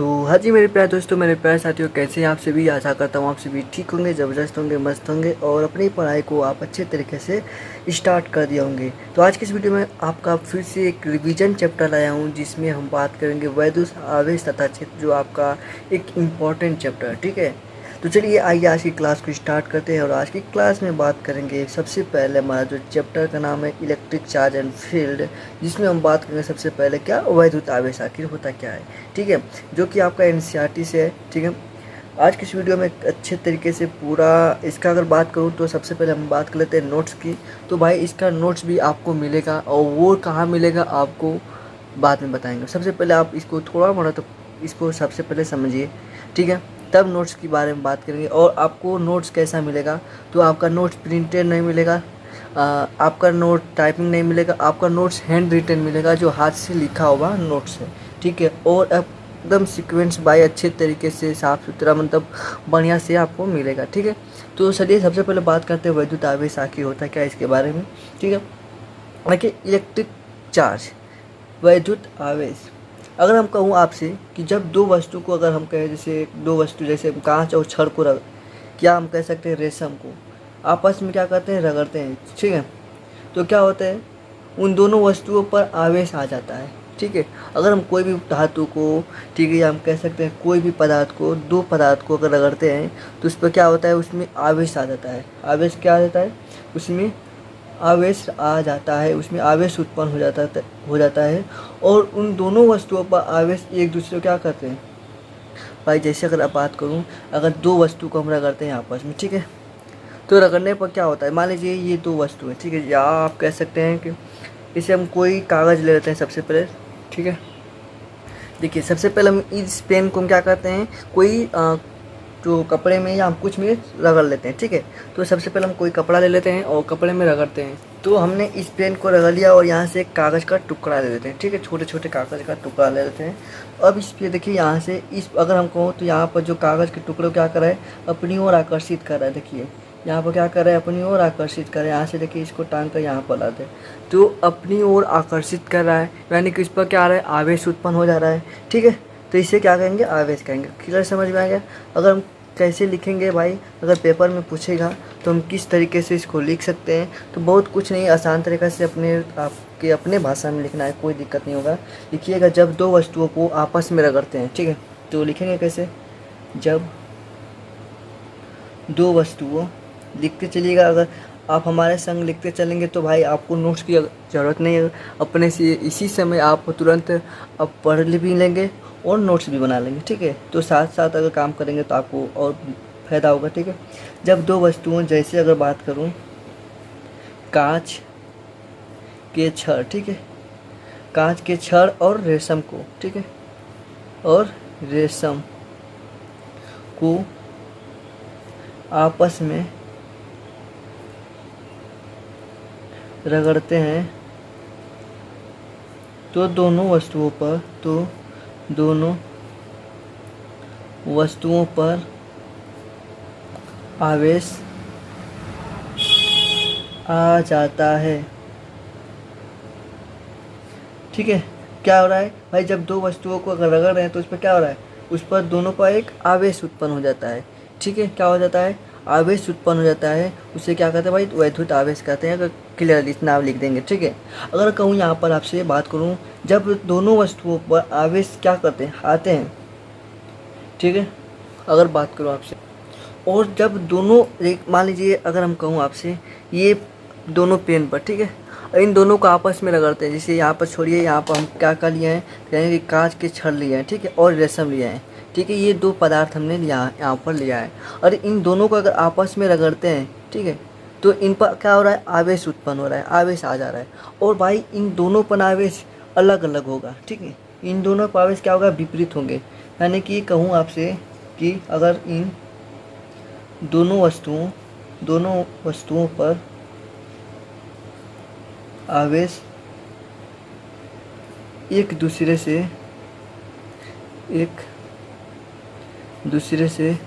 तो हाँ जी मेरे प्यारे दोस्तों, मेरे प्यारे साथियों, कैसे हैं आप सभी। आशा करता हूँ आप सभी ठीक होंगे, ज़बरदस्त होंगे, मस्त होंगे और अपनी पढ़ाई को आप अच्छे तरीके से स्टार्ट कर दिए होंगे। तो आज की इस वीडियो में आपका फिर से एक रिवीजन चैप्टर लाया हूँ, जिसमें हम बात करेंगे वैद्युत आवेश तथा क्षेत्र, जो आपका एक इम्पॉर्टेंट चैप्टर है। ठीक है, तो चलिए आइए आज की क्लास को स्टार्ट करते हैं। और आज की क्लास में बात करेंगे सबसे पहले हमारा जो चैप्टर का नाम है इलेक्ट्रिक चार्ज एंड फील्ड, जिसमें हम बात करेंगे सबसे पहले क्या वैद्युत आवेश आखिर होता क्या है। ठीक है, जो कि आपका एनसीईआरटी से है। ठीक है, आज की इस वीडियो में अच्छे तरीके से पूरा इसका अगर बात करूँ तो सबसे पहले हम बात कर लेते हैं नोट्स की। तो भाई इसका नोट्स भी आपको मिलेगा, और वो कहाँ मिलेगा आपको बाद में बताएंगे। सबसे पहले आप इसको थोड़ा मोड़ा तो इसको सबसे पहले समझिए, ठीक है, तब नोट्स के बारे में बात करेंगे। और आपको नोट्स कैसा मिलेगा, तो आपका नोट्स प्रिंटेड नहीं मिलेगा, आपका नोट टाइपिंग नहीं मिलेगा, आपका नोट्स हैंड रिटन मिलेगा, जो हाथ से लिखा हुआ नोट्स है। ठीक है, और एकदम सीक्वेंस बाय अच्छे तरीके से साफ़ सुथरा, मतलब बढ़िया से आपको मिलेगा। ठीक है, तो चलिए सबसे पहले बात करते हैं वैद्युत आवेश आखिर होता है क्या, इसके बारे में। ठीक है, देखिए इलेक्ट्रिक चार्ज, वैद्युत आवेश। अगर हम कहूँ आपसे कि जब दो वस्तु को, अगर हम कहें जैसे दो वस्तु, जैसे कांच और छड़ को क्या हम कह सकते हैं, रेशम को आपस में क्या करते हैं, रगड़ते हैं। ठीक है, तो क्या होता है, उन दोनों वस्तुओं पर आवेश आ जाता है। ठीक है, अगर हम कोई भी धातु को, ठीक है, या हम कह सकते हैं कोई भी पदार्थ को, दो पदार्थ को अगर रगड़ते हैं तो उस पर क्या होता है, उसमें आवेश आ जाता है। आवेश क्या आ जाता है, उसमें आवेश आ जाता है, उसमें आवेश उत्पन्न हो जाता है। और उन दोनों वस्तुओं पर आवेश एक दूसरे को क्या करते हैं भाई। जैसे अगर आप बात करूं, अगर दो वस्तु को हम रगड़ते हैं आपस में, ठीक है, तो रगड़ने पर क्या होता है, मान लीजिए ये दो वस्तु है, ठीक है, या आप कह सकते हैं कि इसे हम कोई कागज़ ले लेते हैं सबसे पहले। ठीक है, देखिए सबसे पहले हम इस पेन को हम क्या करते हैं, कोई जो कपड़े में या हम कुछ में रगड़ लेते हैं। ठीक है, तो सबसे पहले हम कोई कपड़ा ले लेते हैं और कपड़े में रगड़ते हैं। तो हमने इस पेन को रगड़ लिया और यहाँ से एक कागज़ का टुकड़ा ले लेते हैं। ठीक है, छोटे छोटे कागज़ का टुकड़ा ले लेते हैं। अब इस पे देखिए, यहाँ से इस अगर हम कहूँ तो यहाँ पर जो कागज़ के टुकड़े क्या कर रहा है, अपनी ओर आकर्षित कर रहा है। देखिए यहाँ पर क्या कर रहा है, अपनी ओर आकर्षित कर रहा है। यहाँ से देखिए इसको टांग कर यहाँ पर लाते हैं, तो अपनी ओर आकर्षित कर रहा है, यानी कि इस पर क्या आ रहा है, आवेश उत्पन्न हो जा रहा है। ठीक है, तो इसे क्या कहेंगे, आवेश कहेंगे। क्लियर समझ में आ गया। अगर हम कैसे लिखेंगे भाई, अगर पेपर में पूछेगा तो हम किस तरीके से इसको लिख सकते हैं, तो बहुत कुछ नहीं, आसान तरीके से आपके अपने भाषा में लिखना है, कोई दिक्कत नहीं होगा। लिखिएगा, जब दो वस्तुओं को आपस में रगड़ते हैं। ठीक है, तो लिखेंगे कैसे, जब दो वस्तुओं, लिखते चलिएगा। अगर आप हमारे संग लिखते चलेंगे तो भाई आपको नोट्स की ज़रूरत नहीं है, अपने से इसी समय आप तुरंत अब पढ़ भी लेंगे और नोट्स भी बना लेंगे। ठीक है, तो साथ साथ अगर काम करेंगे तो आपको और फ़ायदा होगा। ठीक है, जब दो वस्तुओं, जैसे अगर बात करूं कांच के छड़, ठीक है, कांच के छड़ और रेशम को, ठीक है, और रेशम को आपस में रगड़ते हैं तो दोनों वस्तुओं पर आवेश आ जाता है। ठीक है, क्या हो रहा है भाई, जब दो वस्तुओं को अगर रगड़ रहे हैं तो उस पर क्या हो रहा है, उस पर दोनों पर एक आवेश उत्पन्न हो जाता है। ठीक है, क्या हो जाता है, आवेश उत्पन्न हो जाता है। उसे क्या कहते हैं भाई, वैद्युत आवेश कहते हैं। अगर क्लियर इतना आप लिख देंगे। ठीक है, अगर कहूँ यहाँ पर आपसे बात करूँ, जब दोनों वस्तुओं पर आवेश क्या करते हैं, आते हैं। ठीक है, अगर बात करूँ आपसे, और जब दोनों, मान लीजिए अगर हम कहूँ आपसे, ये दोनों पेन पर, ठीक है, इन दोनों को आपस में रगड़ते हैं। जैसे यहाँ पर छोड़िए, यहाँ पर हम क्या क्या लिए हैं, यानी कि कांच के छड़ लिए हैं, ठीक है, और रेशम लिए हैं। ठीक है, ये दो पदार्थ हमने यहाँ पर लिया है, और इन दोनों को अगर आपस में रगड़ते हैं, ठीक है, तो इन पर क्या हो रहा है, आवेश उत्पन्न हो रहा है, आवेश आ जा रहा है। और भाई इन दोनों पर आवेश अलग अलग होगा। ठीक है, इन दोनों पर आवेश क्या होगा, विपरीत होंगे। यानी कि कहूँ आपसे कि अगर इन दोनों वस्तुओं पर आवेश एक दूसरे से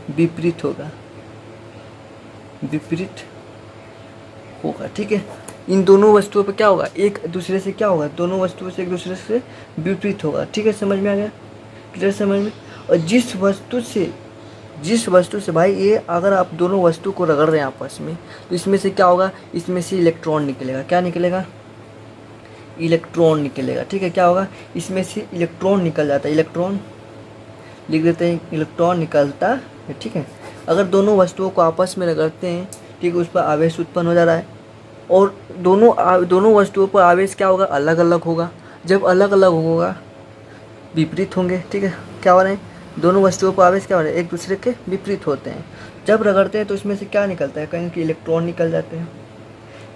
विपरीत होगा। ठीक है, इन दोनों वस्तुओं पर क्या होगा, एक दूसरे से क्या होगा, दोनों वस्तुओं से एक दूसरे से विपरीत होगा। ठीक है, समझ में आ गया, क्लियर समझ में। और जिस वस्तु से भाई ये अगर आप दोनों वस्तु को रगड़ रहे हैं आपस में, तो इसमें से क्या होगा, इसमें से इलेक्ट्रॉन निकलेगा। क्या निकलेगा? इलेक्ट्रॉन निकलेगा। ठीक है, क्या होगा, इसमें से इलेक्ट्रॉन निकल जाता है। इलेक्ट्रॉन लिख देते हैं, इलेक्ट्रॉन निकलता है। ठीक है, अगर दोनों वस्तुओं को आपस में रगड़ते हैं, ठीक है, उस पर आवेश उत्पन्न हो जा रहा है, और दोनों वस्तुओं पर आवेश क्या होगा, अलग अलग होगा। जब अलग अलग होगा, विपरीत होंगे। ठीक है, क्या हो रहे हैं, दोनों वस्तुओं पर आवेश क्या हो रहे हैं, एक दूसरे के विपरीत होते हैं। जब रगड़ते हैं तो इसमें से क्या निकलता है, कहीं कि इलेक्ट्रॉन निकल जाते हैं।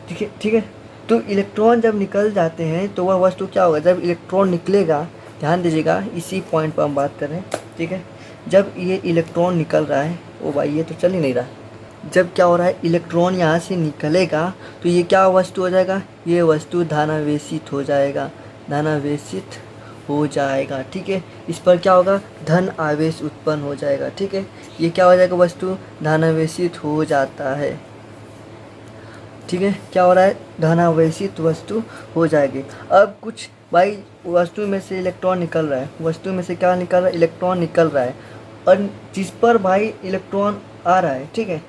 ठीक है, ठीक है, तो इलेक्ट्रॉन जब निकल जाते हैं तो वह वस्तु क्या होगा, जब इलेक्ट्रॉन निकलेगा, ध्यान दीजिएगा इसी पॉइंट पर हम बात करें। ठीक है, जब ये इलेक्ट्रॉन निकल रहा है, ओ भाई ये तो चल ही नहीं रहा, जब क्या हो रहा है, इलेक्ट्रॉन यहाँ से निकलेगा तो ये क्या वस्तु हो जाएगा, ये वस्तु धनावेशित हो जाएगा, धनावेशित हो जाएगा। ठीक है, इस पर क्या होगा, धन आवेश उत्पन्न हो जाएगा। ठीक है, ये क्या हो जाएगा, वस्तु धनावेशित हो जाता है। ठीक है, क्या हो रहा है, धनावेशित वस्तु हो जाएगी। अब कुछ भाई वस्तु में से इलेक्ट्रॉन निकल रहा है, वस्तु में से क्या निकल रहा है, इलेक्ट्रॉन निकल रहा है, और जिस पर भाई इलेक्ट्रॉन आ रहा है, ठीक है,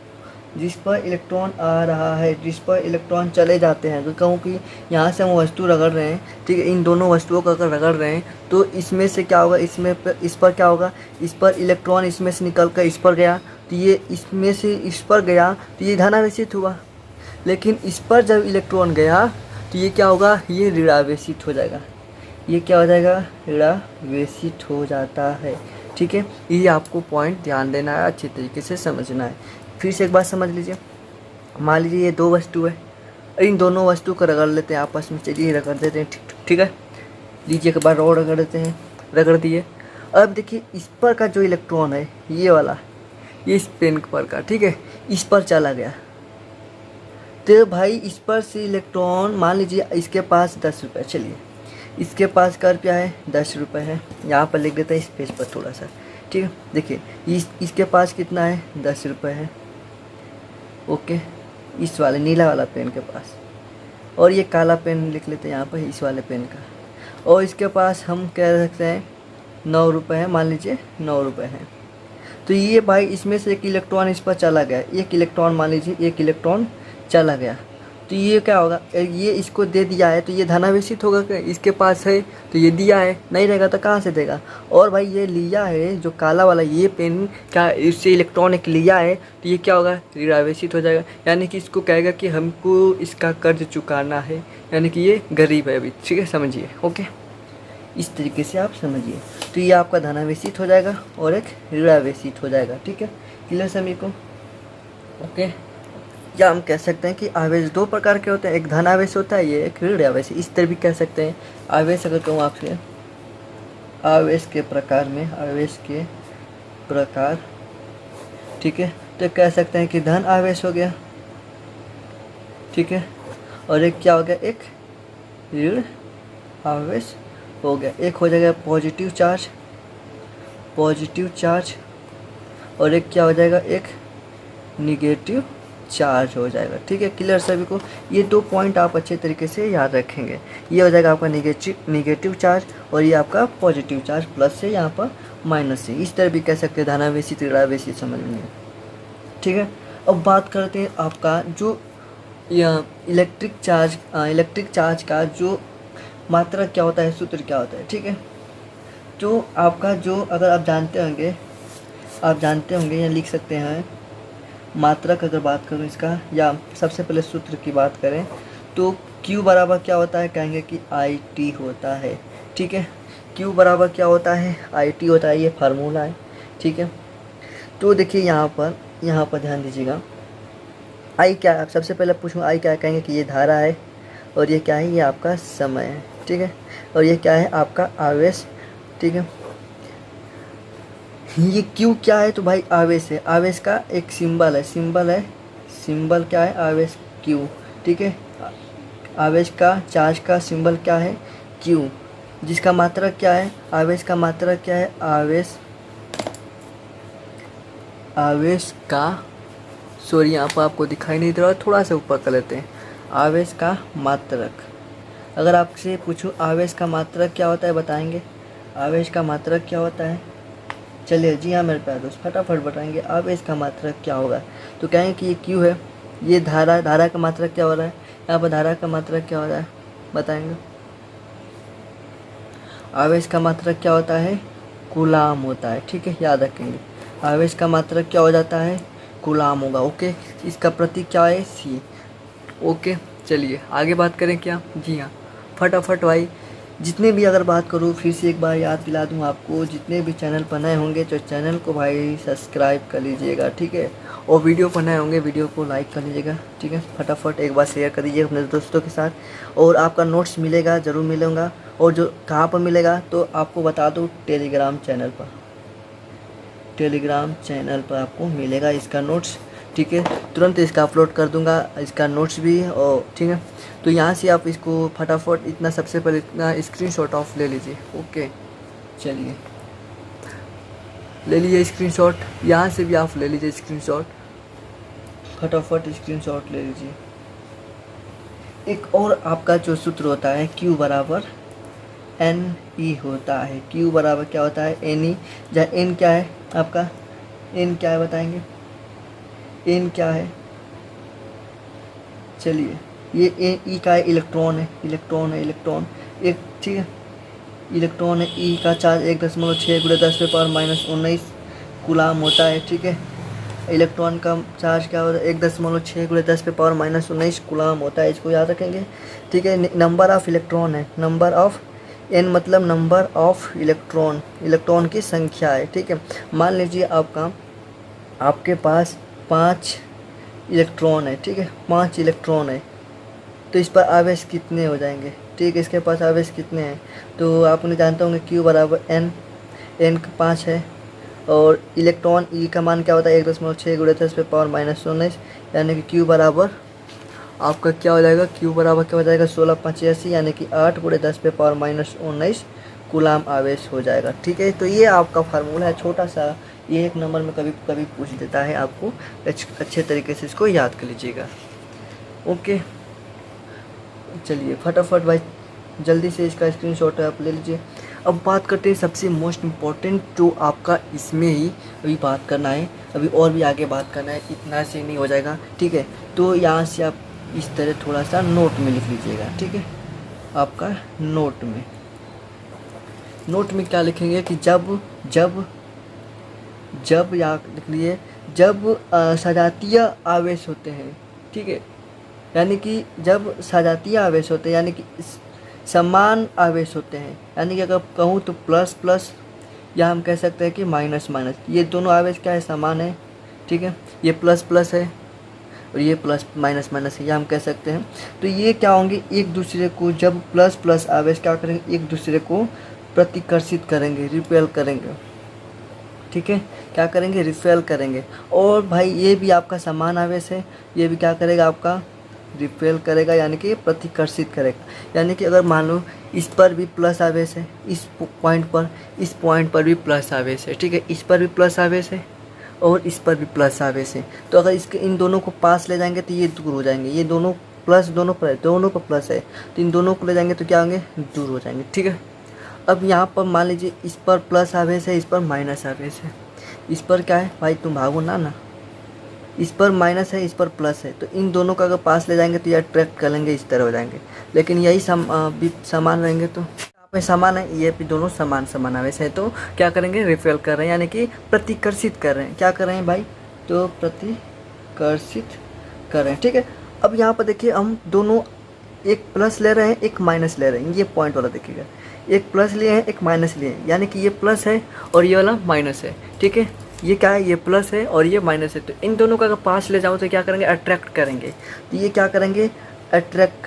जिस पर इलेक्ट्रॉन आ रहा है, जिस पर इलेक्ट्रॉन चले जाते हैं, तो कहूँ कि यहाँ से हम वस्तु रगड़ रहे हैं, ठीक है, इन दोनों वस्तुओं को अगर रगड़ रहे हैं तो इसमें से क्या होगा, इस पर क्या होगा, इस पर इलेक्ट्रॉन इसमें से निकल कर इस पर गया, तो ये इसमें से इस पर गया तो ये धनावेशित हुआ। लेकिन इस पर जब इलेक्ट्रॉन गया तो ये क्या होगा, ये ऋणावेशित हो जाएगा। ये क्या हो जाएगा, ऋणावेशित हो जाता है। ठीक है, ये आपको पॉइंट ध्यान देना है, अच्छे तरीके से समझना है। फिर से एक बात समझ लीजिए, मान लीजिए ये दो वस्तु है, इन दोनों वस्तु को रगड़ लेते हैं आपस में। चलिए रगड़ देते हैं, ठीक है, लीजिए एक बार और रगड़ देते हैं, रगड़ दिए। अब देखिए इस पर का जो इलेक्ट्रॉन है, ये वाला, ये इस पेन पर का, ठीक है, इस पर चला गया, तो भाई इस पर से इलेक्ट्रॉन, मान लीजिए इसके पास 10 रुपये, चलिए इसके पास का रुपया है 10 रुपये है, यहाँ पर लिख देते हैं इस पेज पर थोड़ा सा। ठीक है, देखिए इसके पास कितना है, 10 रुपये है। ओके, इस वाले नीला वाला पेन के पास, और ये काला पेन लिख लेते हैं यहाँ पर इस वाले पेन का, और इसके पास हम कह सकते हैं 9 रुपये है, मान लीजिए 9 रुपये है। तो ये भाई इसमें से एक इलेक्ट्रॉन इस पर चला गया, एक इलेक्ट्रॉन, मान लीजिए एक इलेक्ट्रॉन चला गया, तो ये क्या होगा, ये इसको दे दिया है तो ये धनावेशित होगा। क्या इसके पास है तो ये दिया है, नहीं रहेगा तो कहाँ से देगा। और भाई ये लिया है जो काला वाला, ये पेन क्या इससे इलेक्ट्रॉन एक लिया है, तो ये क्या होगा, ऋणावेशित हो जाएगा। यानी कि इसको कहेगा कि हमको इसका कर्ज चुकाना है, यानी कि ये गरीब है अभी। ठीक है, समझिए, ओके, इस तरीके से आप समझिए। तो ये आपका धनावेशित हो जाएगा और एक ऋणावेशित हो जाएगा। ठीक है, क्लियर सभी को, ओके। या हम कह सकते हैं कि आवेश दो प्रकार के होते हैं, एक धन आवेश होता है, ये एक ऋण आवेश। इस तरह भी कह सकते हैं। आवेश अगर कहूँ आपसे, आवेश के प्रकार में, आवेश के प्रकार, ठीक है, तो कह सकते हैं कि धन आवेश हो गया, ठीक है, और एक क्या हो गया, एक ऋण आवेश हो गया। एक हो जाएगा पॉजिटिव चार्ज, पॉजिटिव चार्ज, और एक क्या हो जाएगा, एक निगेटिव चार्ज हो जाएगा। ठीक है, क्लियर सभी को। ये दो पॉइंट आप अच्छे तरीके से याद रखेंगे। ये हो जाएगा आपका निगेटिव चार्ज, और ये आपका पॉजिटिव चार्ज, प्लस से यहाँ पर माइनस से। इस तरह भी कह सकते हैं, धनावेशित ऋणावेशित समझ में। ठीक है, अब बात करते हैं आपका जो इलेक्ट्रिक चार्ज का जो मात्रा क्या होता है, सूत्र क्या होता है। ठीक है, तो आपका जो, अगर आप जानते होंगे या लिख सकते हैं, मात्रक अगर बात करूँ इसका, या सबसे पहले सूत्र की बात करें तो Q बराबर क्या होता है, कहेंगे कि IT होता है। ठीक है, Q बराबर क्या होता है, IT होता है, ये फार्मूला है। ठीक है, तो देखिए यहाँ पर ध्यान दीजिएगा, I क्या है, सबसे पहले पूछूँ I क्या है, कहेंगे कि ये धारा है, और ये क्या है, ये आपका समय है। ठीक है, और ये क्या है, आपका आवेश। ठीक है, ये Q क्या है, तो भाई आवेश है, आवेश का एक सिंबल है, सिंबल क्या है, आवेश Q। ठीक है, आवेश का, चार्ज का सिंबल क्या है, Q, जिसका मात्रक क्या है, आवेश का मात्रक क्या है, आवेश का, सॉरी यहाँ पर आपको दिखाई नहीं दे रहा, थोड़ा सा ऊपर कर लेते हैं, आवेश का मात्रक। अगर आपसे पूछूं आवेश का मात्रक क्या होता है, बताएंगे आवेश का मात्रक क्या होता है, चलिए जी हाँ मेरे प्यारे दोस्त, फटाफट बताएंगे आवेश का मात्रक क्या होगा। तो कहें कि ये क्यू है, ये धारा का मात्रक क्या हो रहा है, यहाँ पर धारा का मात्रक क्या हो रहा है बताएंगे। आवेश का मात्रक क्या होता है, कूलाम होता है, ठीक है, याद रखेंगे। आवेश का मात्रक क्या हो जाता है, कूलाम होगा। ओके, इसका प्रतीक क्या है, सी। ओके, चलिए आगे बात करें क्या। जी हाँ, फटाफट भाई, जितने भी अगर बात करूँ फिर से एक बार याद दिला दूँ आपको, जितने भी चैनल पर नए होंगे तो चैनल को भाई सब्सक्राइब कर लीजिएगा, ठीक है। और वीडियो पर नए होंगे वीडियो को लाइक कर लीजिएगा, ठीक है। फटाफट एक बार शेयर कर दीजिएगा अपने दोस्तों के साथ। और आपका नोट्स मिलेगा, ज़रूर मिलूँगा। और जो कहाँ पर मिलेगा तो आपको बता दूँ, टेलीग्राम चैनल पर, टेलीग्राम चैनल पर आपको मिलेगा इसका नोट्स, ठीक है। तुरंत इसका अपलोड कर दूंगा, इसका नोट्स भी, और ठीक है। तो यहाँ से आप इसको फटाफट इतना, सबसे पहले इतना स्क्रीनशॉट ऑफ ले लीजिए। ओके, चलिए ले लीजिए स्क्रीनशॉट, यहाँ से भी आप ले लीजिए स्क्रीनशॉट, फटाफट स्क्रीनशॉट ले लीजिए। एक और आपका जो सूत्र होता है, Q बराबर NE होता है। Q बराबर क्या होता है, NE, जहाँ N क्या है आपका, N क्या है बताएंगे, N क्या है। चलिए, ये E का इलेक्ट्रॉन है, इलेक्ट्रॉन एक, ठीक है, इलेक्ट्रॉन है। E का चार्ज 1.6 × 10⁻⁻19 कूलाम होता है, ठीक है। इलेक्ट्रॉन का चार्ज क्या होता है, 1.6 × 10⁻⁻19 कूलाम होता है, इसको याद रखेंगे, ठीक है। नंबर ऑफ इलेक्ट्रॉन है, नंबर ऑफ, N मतलब नंबर ऑफ इलेक्ट्रॉन, इलेक्ट्रॉन की संख्या है, ठीक है। मान लीजिए आपके पास 5 इलेक्ट्रॉन है, ठीक है, 5 इलेक्ट्रॉन है, तो इस पर आवेश कितने हो जाएंगे, ठीक है। इसके पास आवेश कितने हैं तो आपने जानते होंगे, Q बराबर N 5 है, और इलेक्ट्रॉन E का मान क्या होता है, 1.6 × 10⁻⁻19, यानी कि Q बराबर आपका क्या हो जाएगा, Q बराबर क्या हो जाएगा, 1685, यानी कि 8 × 10⁻⁻19 कूलाम आवेश हो जाएगा, ठीक है। तो ये आपका फार्मूला है छोटा सा, ये एक नंबर में कभी कभी पूछ देता है, आपको अच्छे तरीके से इसको याद कर लीजिएगा। ओके, चलिए फटाफट भाई जल्दी से इसका स्क्रीनशॉट आप ले लीजिए। अब बात करते हैं सबसे मोस्ट इम्पॉर्टेंट, जो आपका इसमें ही अभी बात करना है, अभी और भी आगे बात करना है, इतना से नहीं हो जाएगा, ठीक है। तो यहाँ से आप इस तरह थोड़ा सा नोट में लिख लीजिएगा, ठीक है। आपका नोट में क्या लिखेंगे कि जब या लिख लिए, जब सजातीय आवेश होते हैं, ठीक है, यानी कि जब सजातीय आवेश होते हैं, यानी कि समान आवेश होते हैं, यानी कि अगर कहूँ तो प्लस प्लस, या हम कह सकते हैं कि माइनस माइनस, ये दोनों आवेश क्या है, समान है, ठीक है। ये प्लस प्लस है और ये प्लस माइनस माइनस है, या हम कह सकते हैं। तो ये क्या होंगे, एक दूसरे को, जब प्लस प्लस आवेश क्या करेंगे, एक दूसरे को प्रतिकर्षित करेंगे, रिपेल करेंगे, ठीक है। क्या करेंगे, रिपेल करेंगे। और भाई ये भी आपका समान आवेश है, ये भी क्या करेगा, आपका रिपेल करेगा, यानी कि प्रतिकर्षित करेगा। यानी कि अगर मान लो इस पर भी प्लस आवेश है, इस पॉइंट पर भी प्लस आवेश है, ठीक है, इस पर भी प्लस आवेश है और इस पर भी प्लस आवेश है। तो अगर इसके इन दोनों को पास ले जाएंगे तो ये दूर हो जाएंगे, ये दोनों प्लस, दोनों पर प्लस है, तो इन दोनों को ले जाएंगे तो क्या होंगे, दूर हो जाएंगे, ठीक है। अब यहाँ पर मान लीजिए इस पर प्लस आवेश है, इस पर माइनस आवेश है, इस पर क्या है भाई, तुम भागो ना, इस पर माइनस है, इस पर प्लस है, तो इन दोनों का अगर पास ले जाएंगे तो ये अट्रैक्ट कर लेंगे, इस तरह हो जाएंगे। लेकिन यही समान रहेंगे तो यहाँ पे समान है, ये भी दोनों समान आवेश है, तो क्या करेंगे, रिपेल कर रहे हैं, यानी कि प्रतिकर्षित कर रहे हैं। क्या कर रहे हैं भाई, तो प्रतिकर्षित कर रहे हैं, ठीक है। अब यहाँ पर देखिए, हम दोनों एक प्लस ले रहे हैं, एक माइनस ले रहे हैं, ये पॉइंट वाला देखिएगा, एक प्लस लिए हैं, एक माइनस लिए हैं, यानी कि ये प्लस है और ये वाला माइनस है, ठीक है। ये क्या है, ये प्लस है और ये माइनस है, तो इन दोनों का अगर पास ले जाऊँ तो क्या करेंगे, अट्रैक्ट करेंगे। तो ये क्या करेंगे, अट्रैक्ट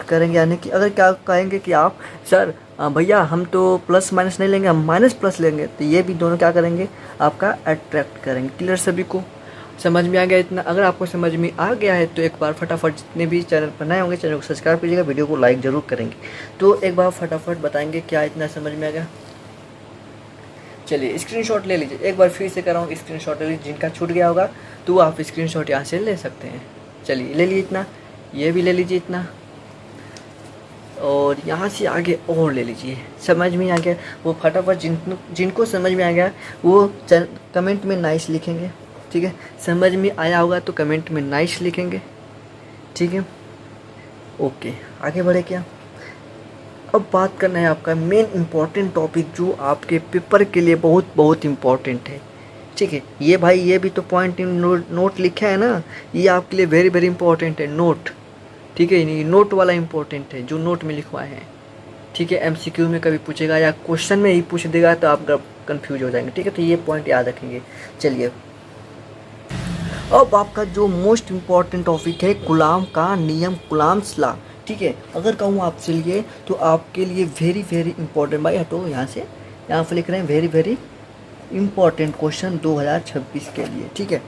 करेंगे, यानी कि अगर क्या कहेंगे कि आप सर भैया हम तो प्लस माइनस नहीं लेंगे, हम माइनस प्लस लेंगे, तो ये भी दोनों क्या करेंगे, आपका अट्रैक्ट करेंगे। क्लियर, सभी को समझ में आ गया इतना। अगर आपको समझ में आ गया है तो एक बार फटाफट, जितने भी चैनल पर नए होंगे चैनल को सब्सक्राइब कीजिएगा, वीडियो को लाइक ज़रूर करेंगे। तो एक बार फटाफट बताएंगे क्या इतना समझ में आ गया। चलिए स्क्रीनशॉट ले लीजिए, एक बार फिर से कर रहा हूँ, स्क्रीनशॉट ले लीजिए, जिनका छूट गया होगा तो आप स्क्रीनशॉट यहाँ से ले सकते हैं। चलिए ले लीजिए इतना, ये भी ले लीजिए इतना, और यहाँ से आगे और ले लीजिए। समझ में आ गया वो फटाफट जिनको समझ में आ गया वो कमेंट में नाइस लिखेंगे, ठीक है। समझ में आया होगा तो कमेंट में नाइस लिखेंगे, ठीक है। ओके, आगे बढ़े क्या। अब बात करना है आपका मेन इम्पॉर्टेंट टॉपिक जो आपके पेपर के लिए बहुत बहुत इम्पॉर्टेंट है, ठीक है। ये भाई ये भी तो पॉइंट इन नोट लिखा है ना, ये आपके लिए वेरी वेरी इंपॉर्टेंट है नोट, ठीक है। ये नोट वाला इम्पोर्टेंट है जो नोट में लिखवाए हैं, ठीक है। एमसीक्यू में कभी पूछेगा या क्वेश्चन में ही पूछ देगा तो आप कंफ्यूज हो जाएंगे, ठीक है। तो ये पॉइंट याद रखेंगे। चलिए अब आपका जो मोस्ट इम्पॉर्टेंट टॉपिक है गुलाम का नियम, गुलाम्स लॉ, ठीक है। अगर कहूँ आपसे लिए तो आपके लिए वेरी वेरी इंपॉर्टेंट, भाई हटो यहाँ से, यहाँ पर लिख रहे हैं वेरी वेरी इंपॉर्टेंट क्वेश्चन 2026 के लिए, ठीक है।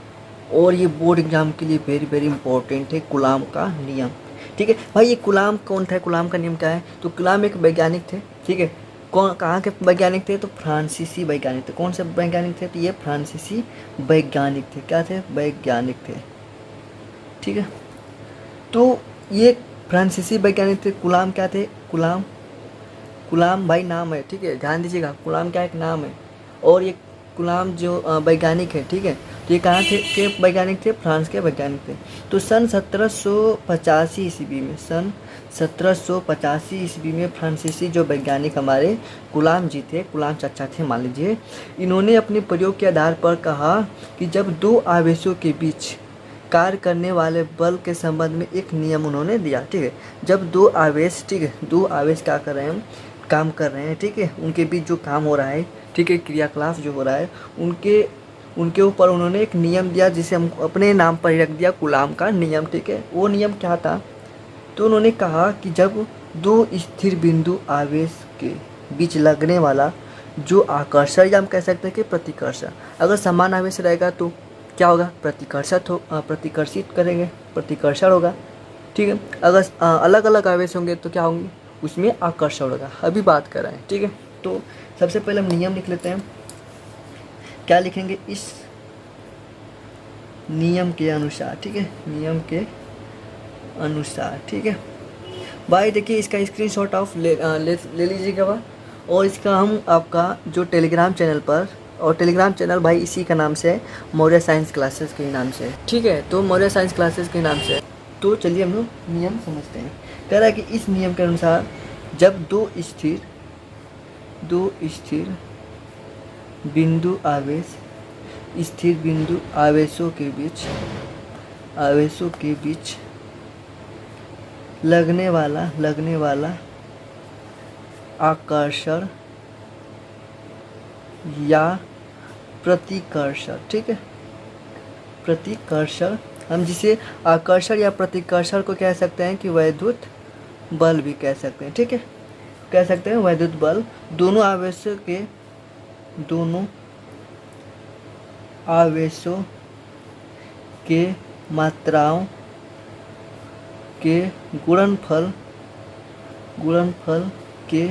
और ये बोर्ड एग्जाम के लिए वेरी वेरी इंपॉर्टेंट है गुलाम का नियम, ठीक है। भाई ये गुलाम कौन था, गुलाम का नियम क्या है। तो गुलाम एक वैज्ञानिक थे, ठीक है। कौन कहाँ के वैज्ञानिक थे, तो फ्रांसीसी वैज्ञानिक थे। कौन से वैज्ञानिक थे, तो ये फ्रांसीसी वैज्ञानिक थे। क्या थे, वैज्ञानिक थे, ठीक है। तो ये फ्रांसीसी वैज्ञानिक थे। गुलाम क्या थे, गुलाम, गुलाम भाई नाम है, ठीक है, ध्यान दीजिएगा। गुलाम क्या एक नाम है, और ये गुलाम जो वैज्ञानिक है, ठीक है। तो ये कहाँ थे के वैज्ञानिक थे, फ्रांस के वैज्ञानिक थे। तो सन 1785 ईस्वी में, सन 1785 ईस्वी में फ्रांसीसी जो वैज्ञानिक हमारे गुलाम जी थे, गुलाम चाचा थे मान लीजिए, इन्होंने अपने प्रयोग के आधार पर कहा कि जब दो आवेशों के बीच कार्य करने वाले बल के संबंध में एक नियम उन्होंने दिया, ठीक है। जब दो आवेश, ठीक है, दो आवेश क्या कर रहे हैं, काम कर रहे हैं, ठीक है, उनके बीच जो काम हो रहा है, ठीक है, क्रियाकलाप जो हो रहा है, उनके ऊपर उन्होंने एक नियम दिया जिसे हम अपने नाम पर रख दिया गुलाम का नियम, ठीक है। वो नियम क्या था, तो उन्होंने कहा कि जब दो स्थिर बिंदु आवेश के बीच लगने वाला जो आकर्षण, या हम कह सकते हैं कि प्रतिकर्षण, अगर समान आवेश रहेगा तो क्या होगा, प्रतिकर्षित करेंगे, प्रतिकर्षण होगा, ठीक है। अगर अलग अलग आवेश होंगे तो क्या होंगे, उसमें आकर्षण होगा। अभी बात कर रहे हैं, ठीक है। तो सबसे पहले हम नियम लिख लेते हैं। क्या लिखेंगे, इस नियम के अनुसार, ठीक है, नियम के अनुसार, ठीक है। भाई देखिए इसका स्क्रीनशॉट ऑफ ले लीजिएगा भाई। और इसका हम आपका जो टेलीग्राम चैनल पर, और टेलीग्राम चैनल भाई इसी का नाम से है, मौर्य साइंस क्लासेस के नाम से, ठीक है। तो मौर्य साइंस क्लासेस के नाम से। तो चलिए हम लोग नियम समझते हैं। कह रहा है कि इस नियम के अनुसार जब दो स्थिर बिंदु आवेश, स्थिर बिंदु आवेशों के बीच लगने वाला आकर्षण या प्रतिकर्षण, ठीक है, प्रतिकर्षण, हम जिसे आकर्षण या प्रतिकर्षण को कह सकते हैं कि वैद्युत बल भी कह सकते हैं, ठीक है, कह सकते हैं वैद्युत बल। दोनों आवेशों के मात्राओं के गुणनफल के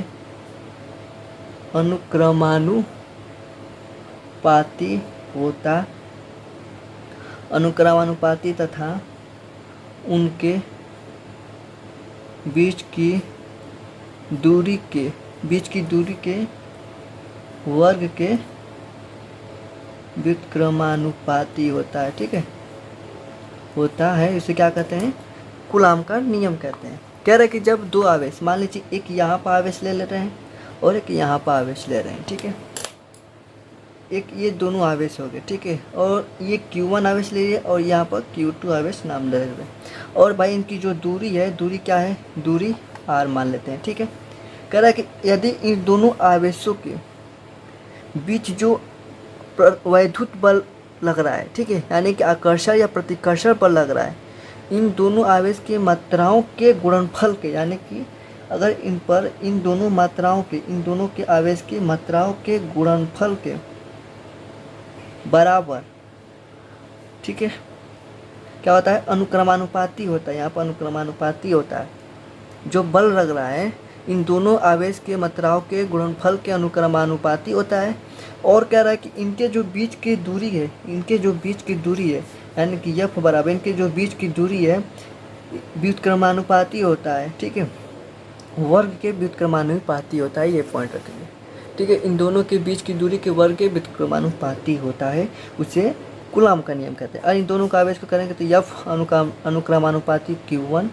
अनुक्रमानुपाती तथा उनके बीच की दूरी के वर्ग के व्युत्क्रमानुपाती होता है, ठीक है, होता है। इसे क्या कहते हैं, कूलाम का नियम कहते हैं। कह रहे हैं कि जब दो आवेश, मान लीजिए एक यहाँ पर आवेश ले रहे हैं और एक यहाँ पर आवेश ले रहे हैं, ठीक है, एक ये दोनों आवेश हो गए, ठीक है, और ये Q1 आवेश ले रही है और यहाँ पर Q2 आवेश नाम ले रहे हैं। और भाई इनकी जो दूरी है, दूरी क्या है, दूरी R मान लेते हैं, ठीक है। कह रहा है कि यदि इन दोनों आवेशों के बीच जो वैद्युत बल लग रहा है, ठीक है, यानी कि आकर्षण या प्रतिकर्षण पर लग रहा है, इन दोनों आवेश की मात्राओं के गुणनफल के, यानी कि अगर इन दोनों मात्राओं के, इन दोनों के आवेश की मात्राओं के गुणनफल के बराबर, ठीक है, क्या होता है, अनुक्रमानुपाती होता है। यहाँ पर अनुक्रमानुपाती होता है। जो बल लग रहा है इन दोनों आवेश के मात्राओं के गुणनफल के अनुक्रमानुपाती होता है। और कह रहा है कि इनके जो बीच की दूरी है, यानी कि F बराबर इनके जो बीच की दूरी है व्युत्क्रमानुपाती होता है, ठीक है, वर्ग के व्युत्क्रमानुपाती होता है, ये पॉइंट रखेंगे। ठीक है, इन दोनों के बीच की दूरी के वर्ग के व्युत्क्रमानुपाती होता है, उसे कूलाम का नियम कहते हैं। और इन दोनों का आवेश को करेंगे तो यफ अनुक्रमानुपाती Q1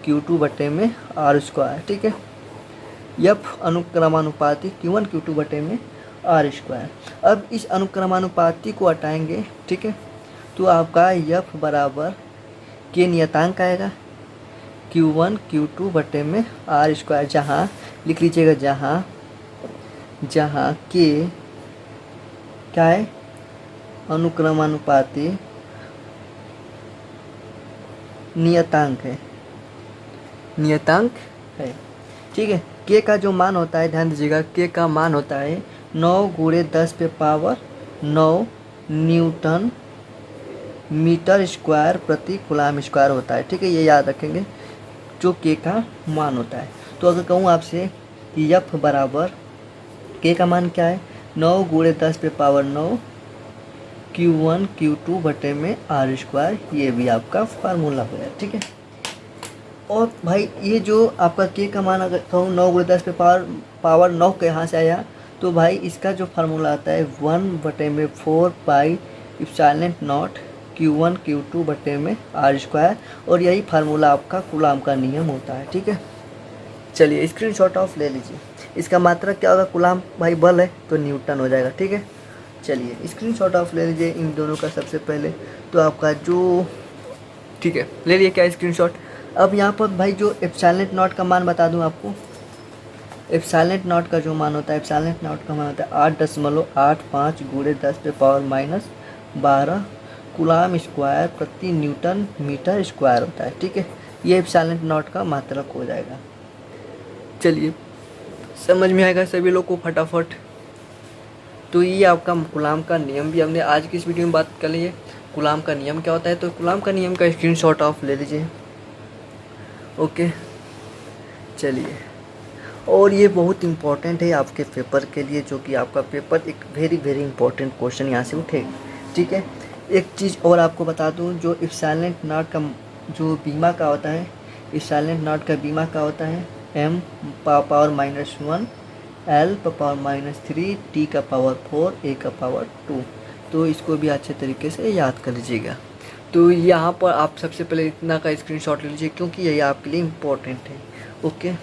Q2 बटे में R स्क्वायर। ठीक है, यफ अनुक्रमानुपाती Q1 Q2 बटे में R स्क्वायर। अब इस अनुक्रमानुपाती को हटाएंगे, ठीक है, तो आपका यफ बराबर के नियतांक आएगा Q1 Q2 बटे में R स्क्वायर, जहाँ लिख लीजिएगा, जहाँ के क्या है, अनुक्रमानुपाती नियतांक है, ठीक है। के का जो मान होता है, ध्यान दीजिएगा, के का मान होता है 9 गुणे 10 पे पावर 9 न्यूटन मीटर स्क्वायर प्रति कूलाम स्क्वायर होता है। ठीक है, ये याद रखेंगे जो के का मान होता है। तो अगर कहूँ आपसे कि यफ बराबर के का मान क्या है, 9 गुणे 10 पे पावर 9 Q1 Q2 बटे में R स्क्वायर, ये भी आपका फार्मूला हो गया। ठीक है, और भाई ये जो आपका के का मान अगर कहूँ 9 गुणे 10 पे पावर 9 के यहाँ से आया, तो भाई इसका जो फार्मूला आता है 1 बटे में 4 pi epsilon not Q1 Q2 बटे में R स्क्वायर, और यही फार्मूला आपका कूलाम का नियम होता है। ठीक है, चलिए स्क्रीनशॉट ऑफ ले लीजिए। इसका मात्रक क्या होगा, कूलाम भाई बल है तो न्यूटन हो जाएगा। ठीक है, चलिए स्क्रीनशॉट ऑफ ले लीजिए इन दोनों का सबसे पहले, तो आपका जो, ठीक है, ले लिए क्या स्क्रीनशॉट। अब यहाँ पर भाई जो एप्सिलॉन नॉट का मान बता दूँ आपको, एप्सिलॉन नॉट का जो मान होता है, एप्सिलॉन नॉट का मान होता है 8.85 गुणे 10 पे पावर -12 कूलाम स्क्वायर प्रति न्यूटन मीटर स्क्वायर होता है। ठीक है, ये एप्सिलॉन नॉट का मात्रक हो जाएगा। चलिए समझ में आएगा सभी लोग को फटाफट। तो ये आपका कूलाम का नियम भी हमने आज की इस वीडियो में बात कर ली है। कूलाम का नियम क्या होता है, तो कूलाम का नियम का स्क्रीनशॉट ऑफ ले लीजिए। ओके, चलिए, और ये बहुत इम्पोर्टेंट है आपके पेपर के लिए, जो कि आपका पेपर एक वेरी इंपॉर्टेंट क्वेश्चन यहाँ से उठेगा। ठीक है, एक चीज़ और आपको बता दूँ, जो एप्सिलॉन नॉट का जो बीमा का होता है, एप्सिलॉन नॉट का बीमा का होता है m power -1 l power -3 t का पावर 4 a का पावर 2। तो इसको भी अच्छे तरीके से याद कर लीजिएगा। तो यहाँ पर आप सबसे पहले इतना का स्क्रीनशॉट ले लीजिए, क्योंकि यही आपके लिए इम्पोर्टेंट है। ओके।